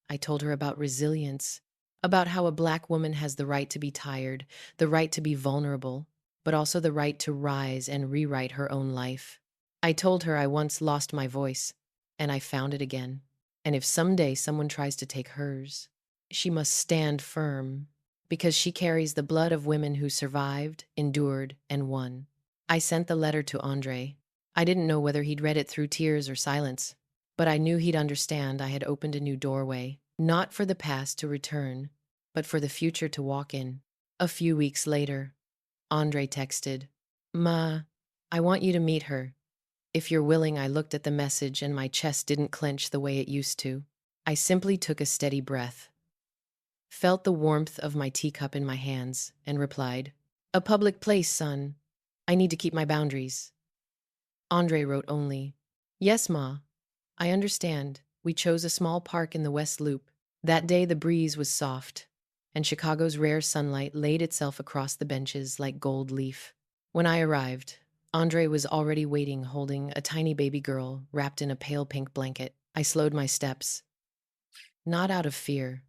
I told her about resilience, about how a Black woman has the right to be tired, the right to be vulnerable, but also the right to rise and rewrite her own life. I told her I once lost my voice, and I found it again. And if someday someone tries to take hers, she must stand firm because she carries the blood of women who survived, endured, and won. I sent the letter to Andre. I didn't know whether he'd read it through tears or silence, but I knew he'd understand I had opened a new doorway, not for the past to return, but for the future to walk in. A few weeks later, Andre texted, "Ma, I want you to meet her. If you're willing." I looked at the message and my chest didn't clench the way it used to. I simply took a steady breath, felt the warmth of my teacup in my hands, and replied, "A public place, son. I need to keep my boundaries." Andre wrote only, "Yes, Ma. I understand. We chose a small park in the West Loop. That day the breeze was soft, and Chicago's rare sunlight laid itself across the benches like gold leaf." When I arrived, Andre was already waiting, holding a tiny baby girl wrapped in a pale pink blanket. I slowed my steps, not out of fear,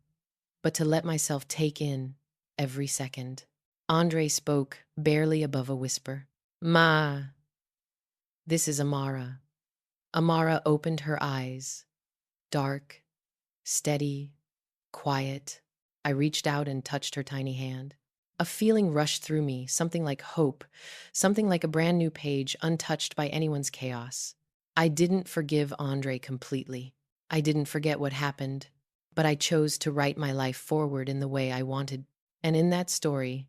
but to let myself take in every second. Andre spoke, barely above a whisper. "Ma, this is Amara." Amara opened her eyes, dark, steady, quiet. I reached out and touched her tiny hand. A feeling rushed through me, something like hope, something like a brand new page untouched by anyone's chaos. I didn't forgive Andre completely. I didn't forget what happened, but I chose to write my life forward in the way I wanted. And in that story,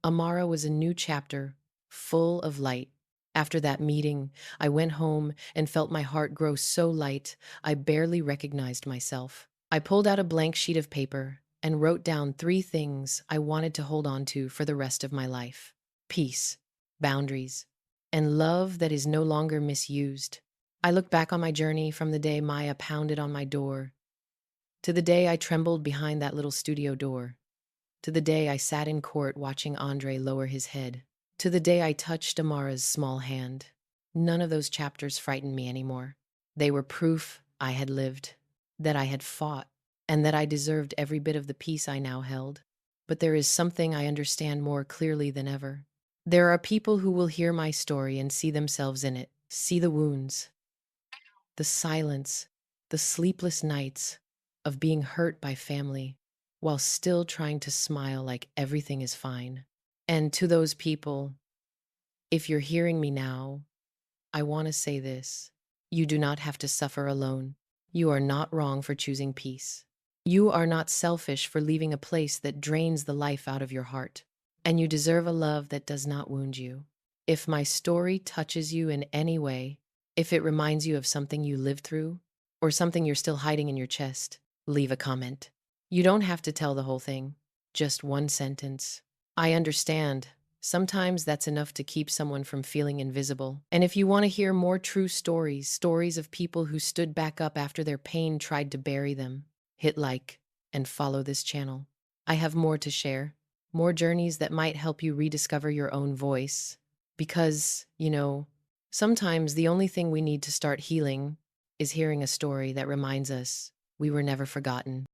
Amara was a new chapter, full of light. After that meeting, I went home and felt my heart grow so light I barely recognized myself. I pulled out a blank sheet of paper and wrote down 3 things I wanted to hold on to for the rest of my life: peace, boundaries, and love that is no longer misused. I look back on my journey from the day Maya pounded on my door to the day I trembled behind that little studio door, to the day I sat in court watching Andre lower his head, to the day I touched Amara's small hand. None of those chapters frightened me anymore. They were proof I had lived, that I had fought, and that I deserved every bit of the peace I now held. But there is something I understand more clearly than ever. There are people who will hear my story and see themselves in it, see the wounds, the silence, the sleepless nights of being hurt by family, while still trying to smile like everything is fine. And to those people, if you're hearing me now, I want to say this: you do not have to suffer alone. You are not wrong for choosing peace. You are not selfish for leaving a place that drains the life out of your heart. And you deserve a love that does not wound you. If my story touches you in any way, if it reminds you of something you lived through, or something you're still hiding in your chest, leave a comment. You don't have to tell the whole thing, just one sentence. I understand. Sometimes that's enough to keep someone from feeling invisible. And if you want to hear more true stories, stories of people who stood back up after their pain tried to bury them, hit like and follow this channel. I have more to share, more journeys that might help you rediscover your own voice. Because, sometimes the only thing we need to start healing is hearing a story that reminds us we were never forgotten.